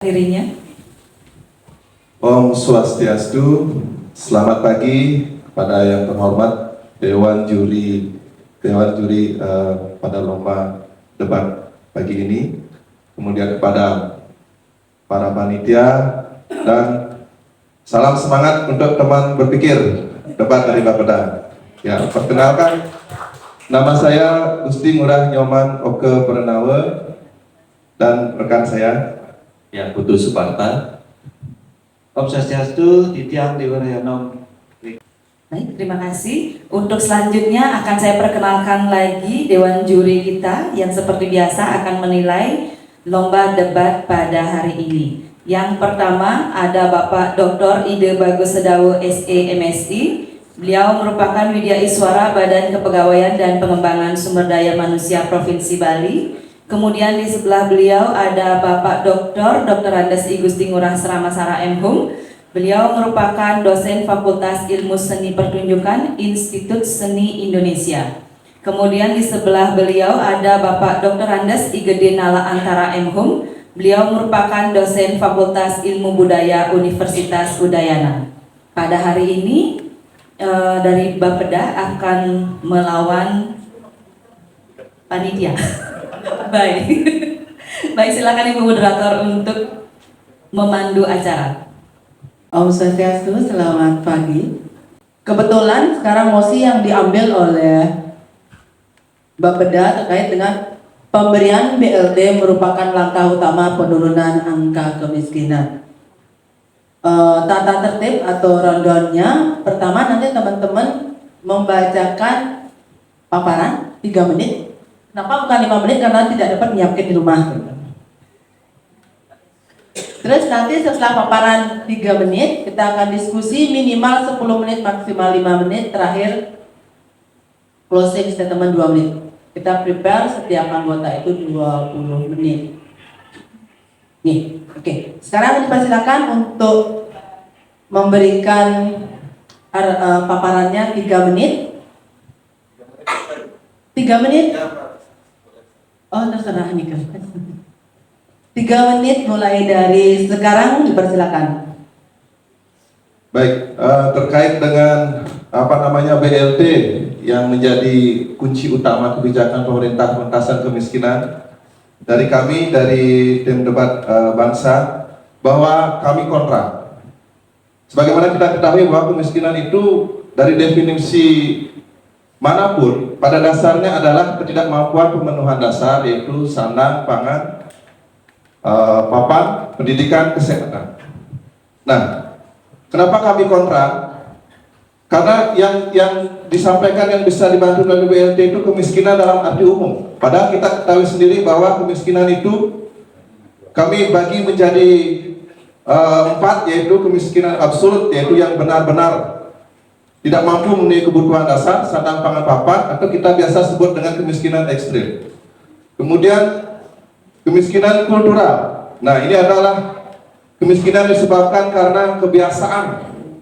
Dirinya. Om Swastiastu, selamat pagi kepada yang terhormat Dewan Juri pada lomba debat pagi ini, kemudian kepada para panitia, dan salam semangat untuk teman berpikir debat dari Bapeda. Ya, perkenalkan, nama saya Gusti Ngurah Nyoman Oke Pernawe dan rekan saya Yang Putu Suparta. Om Swastiastu, Titiang Dewarayana. Baik, terima kasih. Untuk selanjutnya akan saya perkenalkan lagi Dewan Juri kita yang seperti biasa akan menilai lomba debat pada hari ini. Yang pertama ada Bapak Dr. Ide Bagus Sedawo SE MSI. Beliau merupakan Widya Iswara Badan Kepegawaian dan Pengembangan Sumber Daya Manusia Provinsi Bali. Kemudian di sebelah beliau ada Bapak Dr. Andes I Gusti Ngurah Seramasara M. Hum. Beliau merupakan dosen Fakultas Ilmu Seni Pertunjukan Institut Seni Indonesia. Kemudian di sebelah beliau ada Bapak Dr. Andes I Gede Nala Antara M. Hum. Beliau merupakan dosen Fakultas Ilmu Budaya Universitas Udayana. Pada hari ini dari Bapeda akan melawan panitia. Baik, baik, silakan Ibu Moderator untuk memandu acara. Om Swastiastu, selamat pagi. Kebetulan sekarang mosi yang diambil oleh Bapeda terkait dengan pemberian BLT merupakan langkah utama penurunan angka kemiskinan. Tata tertib atau rundown-nya, pertama nanti teman-teman membacakan paparan 3 menit. Kenapa bukan 5 menit? Karena tidak dapat menyiapkan di rumah. Terus nanti setelah paparan 3 menit, kita akan diskusi minimal 10 menit, maksimal 5 menit. Terakhir closing statement 2 menit. Kita prepare setiap anggota itu 20 menit. Nih, oke. Sekarang dipersilakan untuk memberikan paparannya 3 menit. 3 menit. Oh, terserah nih kan. 3 menit mulai dari sekarang, dipersilakan. baik. Terkait dengan BLT yang menjadi kunci utama kebijakan pemerintah pengentasan kemiskinan, dari kami dari tim debat bangsa bahwa kami kontra. Sebagaimana kita ketahui bahwa kemiskinan itu dari definisi manapun pada dasarnya adalah ketidakmampuan pemenuhan dasar, yaitu sandang, pangan, papan, pendidikan, kesehatan. Nah, kenapa kami kontra? Karena yang disampaikan yang bisa dibantu melalui BLT itu kemiskinan dalam arti umum. Padahal kita ketahui sendiri bahwa kemiskinan itu kami bagi menjadi 4, yaitu kemiskinan absolut, yaitu yang benar-benar tidak mampu memenuhi kebutuhan dasar, sandang, pangan, papan, atau kita biasa sebut dengan kemiskinan ekstrim. Kemudian kemiskinan kultural. Nah, ini adalah kemiskinan disebabkan karena kebiasaan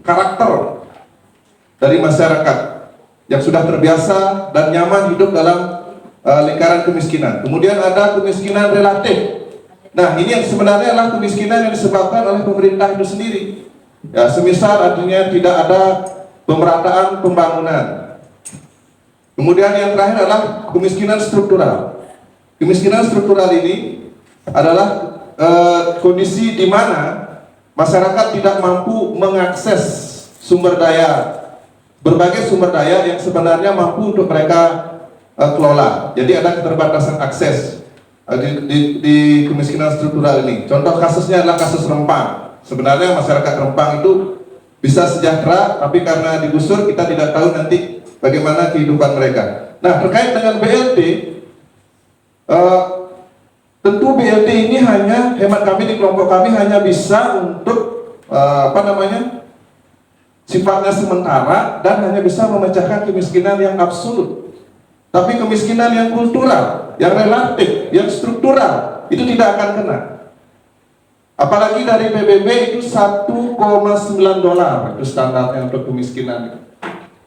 karakter dari masyarakat yang sudah terbiasa dan nyaman hidup dalam lingkaran kemiskinan. Kemudian ada kemiskinan relatif. Nah, ini yang sebenarnya adalah kemiskinan yang disebabkan oleh pemerintah itu sendiri. Ya, semisal artinya tidak ada pemerataan pembangunan. Kemudian yang terakhir adalah kemiskinan struktural. Kemiskinan struktural ini adalah kondisi di mana masyarakat tidak mampu mengakses sumber daya, berbagai sumber daya yang sebenarnya mampu untuk mereka kelola. Jadi ada keterbatasan akses di kemiskinan struktural ini. Contoh kasusnya adalah kasus Rempang. Sebenarnya masyarakat Rempang itu bisa sejahtera, tapi karena digusur kita tidak tahu nanti bagaimana kehidupan mereka. Nah, terkait dengan BLT, tentu BLT ini hanya, hemat kami di kelompok kami, hanya bisa untuk sifatnya sementara dan hanya bisa memecahkan kemiskinan yang absolut. Tapi kemiskinan yang kultural, yang relatif, yang struktural itu tidak akan kena. Apalagi dari PBB itu $1,9 itu standarnya untuk kemiskinan.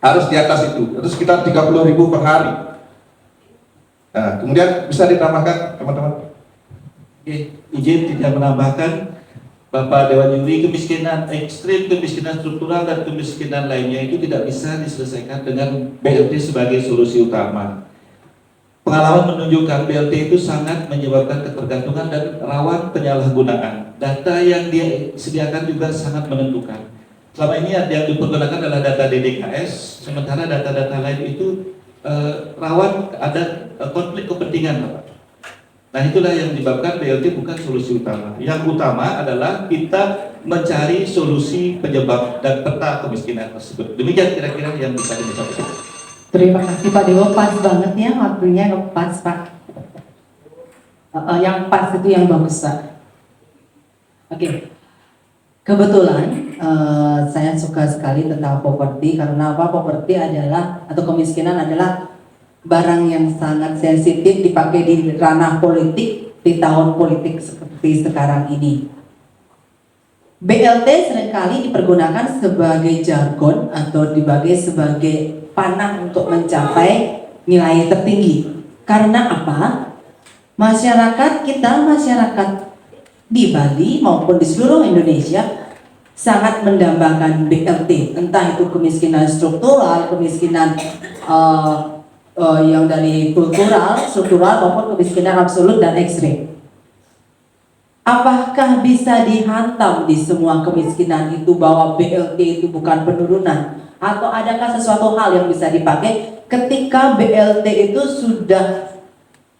Harus di atas itu sekitar 30.000 per hari. Nah, kemudian bisa ditambahkan teman-teman. Izin tidak menambahkan Bapak Dewan Juri, kemiskinan ekstrim, kemiskinan struktural, dan kemiskinan lainnya itu tidak bisa diselesaikan dengan BLT sebagai solusi utama. Pengalaman menunjukkan BLT itu sangat menyebabkan ketergantungan dan rawan penyalahgunaan. Data yang disediakan juga sangat menentukan. Selama ini yang dipergunakan adalah data DDKS, sementara data-data lain itu rawan ada konflik kepentingan, Bapak. Nah, itulah yang menyebabkan BLT bukan solusi utama. Yang utama adalah kita mencari solusi penyebab dan peta kemiskinan tersebut. Demikian kira-kira yang bisa disampaikan. Terima kasih Pak Dewo, pas banget ya waktunya, pas Pak. Yang pas itu yang bagus Pak. Oke. Kebetulan saya suka sekali tentang properti karena apa? Properti adalah atau kemiskinan adalah barang yang sangat sensitif dipakai di ranah politik di tahun politik seperti sekarang ini. BLT seringkali dipergunakan sebagai jargon atau dipakai sebagai panah untuk mencapai nilai tertinggi. Karena apa? Masyarakat kita, masyarakat di Bali maupun di seluruh Indonesia sangat mendambakan BLT, entah itu kemiskinan struktural, kemiskinan yang dari struktural maupun kemiskinan absolut dan ekstrim. Apakah bisa dihantam di semua kemiskinan itu bahwa BLT itu bukan penurunan? Atau adakah sesuatu hal yang bisa dipakai ketika BLT itu sudah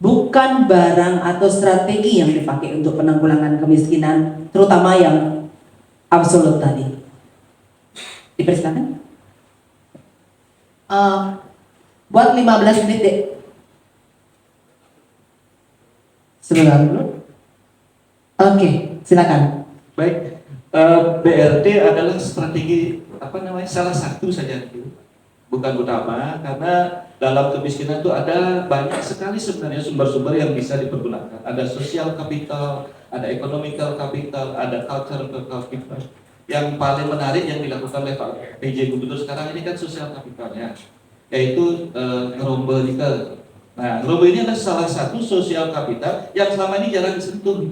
bukan barang atau strategi yang dipakai untuk penanggulangan kemiskinan, terutama yang absolut tadi? Dipersilakan. Buat 15 menit deh. Sebentar dulu. Oke, silakan. Baik, BLT adalah strategi salah satu saja itu, bukan utama, karena dalam kemiskinan itu ada banyak sekali sebenarnya sumber-sumber yang bisa dipergunakan. Ada social capital, ada economical capital, ada cultural capital. Yang paling menarik yang dilakukan oleh Pak PJ Gubernur sekarang ini kan social capitalnya, yaitu ngerombe nikel. Nah, ngerombe ini adalah salah satu social capital yang selama ini jarang disentuh.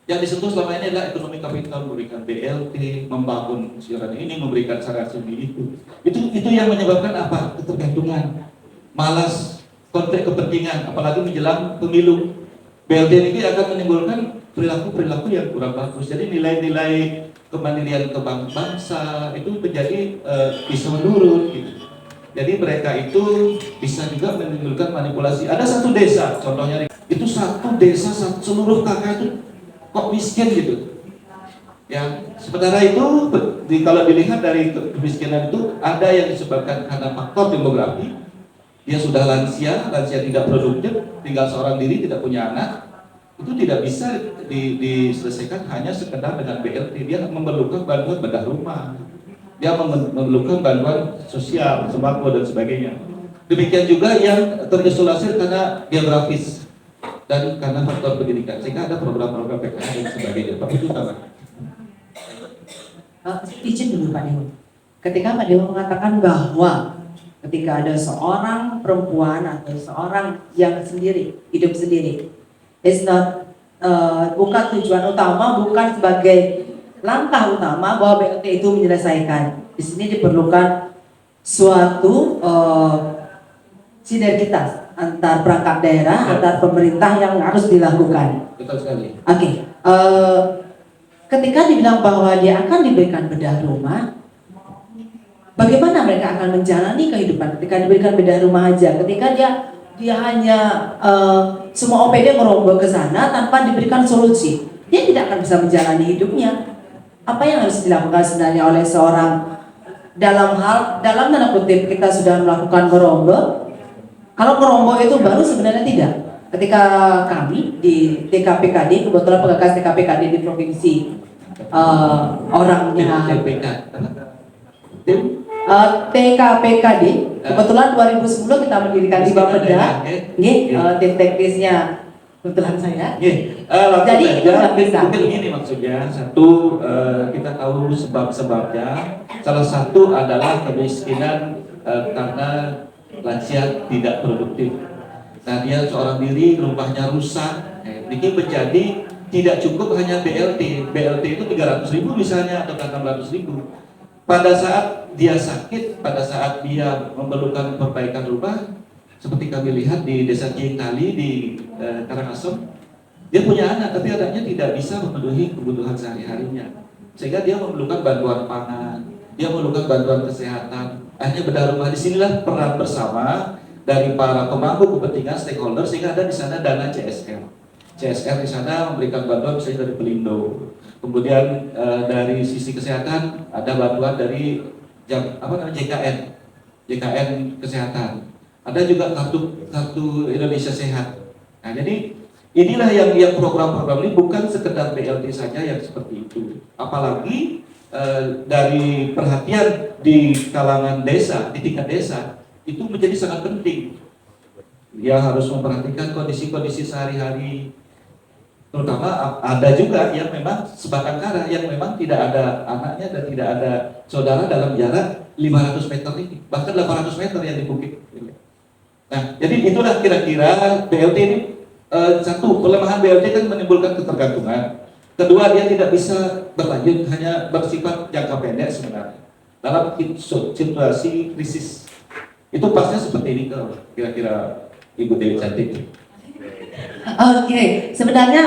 Yang disentuh selama ini adalah ekonomi kapital, memberikan BLT, membangun siaran ini, memberikan saran studi itu. Itu yang menyebabkan apa? Ketergantungan, malas, konflik kepentingan, apalagi menjelang pemilu. BLT ini akan menimbulkan perilaku-perilaku yang kurang bagus. Jadi nilai-nilai kemandirian bangsa itu menjadi bisa menurun gitu. Jadi mereka itu bisa juga menimbulkan manipulasi. Ada satu desa, contohnya itu satu desa seluruh kakak itu kok miskin gitu. Ya, sementara itu kalau dilihat dari kemiskinan itu ada yang disebabkan karena faktor demografi. Dia sudah lansia tidak produktif, tinggal seorang diri, tidak punya anak. Itu tidak bisa diselesaikan hanya sekedar dengan BLT. Dia memerlukan bantuan bedah rumah. Dia memerlukan bantuan sosial, sembako dan sebagainya. Demikian juga yang terisolasi karena geografis dan karena faktor pendidikan, sehingga ada program-program PKH dan sebagainya. Pak itu sama. Izin dulu Pak Dewo. Ketika Pak Dewo mengatakan bahwa ketika ada seorang perempuan atau seorang yang sendiri, hidup sendiri, it's not bukan tujuan utama, bukan sebagai langkah utama bahwa BLT itu menyelesaikan. Di sini diperlukan suatu sinergitas antar perangkat daerah, antar pemerintah yang harus dilakukan. Betul sekali. Oke, ketika dibilang bahwa dia akan diberikan bedah rumah, bagaimana mereka akan menjalani kehidupan ketika diberikan bedah rumah aja? Ketika dia hanya semua OPD merombak ke sana tanpa diberikan solusi, dia tidak akan bisa menjalani hidupnya. Apa yang harus dilakukan sebenarnya oleh seorang dalam tanda kutip kita sudah melakukan merombak? Kalau merombak itu baru sebenarnya tidak. Ketika kami di TKPKD, kebetulan pengagas TKPKD di provinsi orangnya TKPKD, kebetulan 2010 kita mendirikan di Bapeda, tim teknisnya kebetulan saya. Jadi itu nggak bisa. mungkin ini maksudnya, satu kita tahu sebab-sebabnya. Salah satu adalah kemiskinan karena lansia tidak produktif. Nah, dia seorang diri, rumahnya rusak, ini menjadi tidak cukup hanya BLT. BLT itu 300.000 misalnya atau 600.000. Pada saat dia sakit, pada saat dia memerlukan perbaikan rumah, seperti kami lihat di Desa Ciengkali di Karangasem, dia punya anak, tapi anaknya tidak bisa memenuhi kebutuhan sehari-harinya. Sehingga dia memerlukan bantuan pangan, dia memerlukan bantuan kesehatan. Akhirnya bedah rumah. Disinilah peran bersama dari para pemangku kepentingan stakeholder, sehingga ada di sana dana CSR. CSR di sana memberikan bantuan misalnya dari Pelindo. Kemudian dari sisi kesehatan ada bantuan dari JKN kesehatan. Ada juga kartu Indonesia Sehat. Nah, jadi inilah yang program-program ini bukan sekedar BLT saja yang seperti itu. Apalagi dari perhatian di kalangan desa, di tingkat desa, itu menjadi sangat penting. Dia harus memperhatikan kondisi-kondisi sehari-hari. Terutama ada juga yang memang sebatang kara, yang memang tidak ada anaknya dan tidak ada saudara dalam jarak 500 meter ini, bahkan 800 meter yang di bukit. Nah, jadi itulah kira-kira BLT ini. Satu, pelemahan BLT kan menimbulkan ketergantungan. Kedua, dia tidak bisa berlanjut, hanya bersifat jangka pendek sebenarnya. Dalam situasi krisis, itu pasnya seperti ini kira-kira Ibu Dewi Cantik. Oke, sebenarnya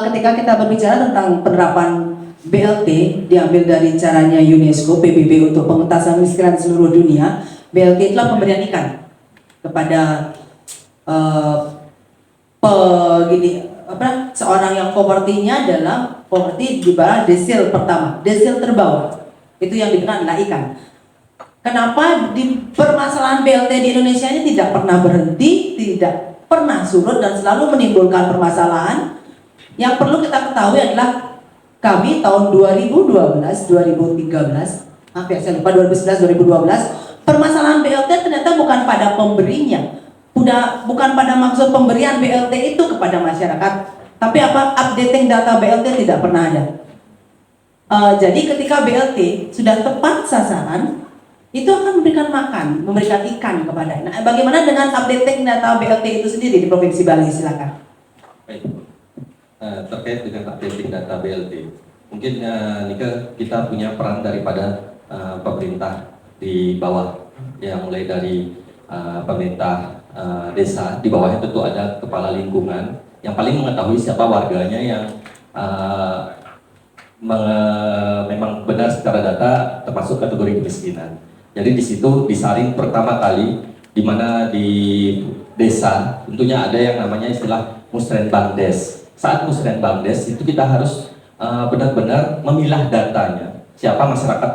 ketika kita berbicara tentang penerapan BLT diambil dari caranya UNESCO PBB untuk pengentasan kemiskinan seluruh dunia, BLT itulah pemberian ikan kepada seorang yang poverty-nya adalah poverty di bawah desil pertama, desil terbawah. Itu yang dikenal adalah ikan. Kenapa di permasalahan BLT di Indonesia ini tidak pernah berhenti, tidak pernah surut dan selalu menimbulkan permasalahan? Yang perlu kita ketahui adalah kami tahun 2012, 2013, maaf ya saya lupa 2011, 2012, permasalahan BLT ternyata bukan pada pemberinya, bukan pada maksud pemberian BLT itu kepada masyarakat, tapi updating data BLT tidak pernah ada. Jadi ketika BLT sudah tepat sasaran, itu akan memberikan makan, memberikan ikan kepada. Nah, bagaimana dengan updating data BLT itu sendiri di Provinsi Bali? Silakan. Baik. Terkait dengan updating data BLT, mungkin Nika, kita punya peran daripada pemerintah di bawah, ya mulai dari pemerintah desa, di bawahnya tentu ada kepala lingkungan yang paling mengetahui siapa warganya yang memang benar secara data termasuk kategori kemiskinan. Jadi di situ disaring pertama kali, di mana di desa tentunya ada yang namanya istilah musrenbangdes. Saat musrenbangdes itu kita harus benar-benar memilah datanya, siapa masyarakat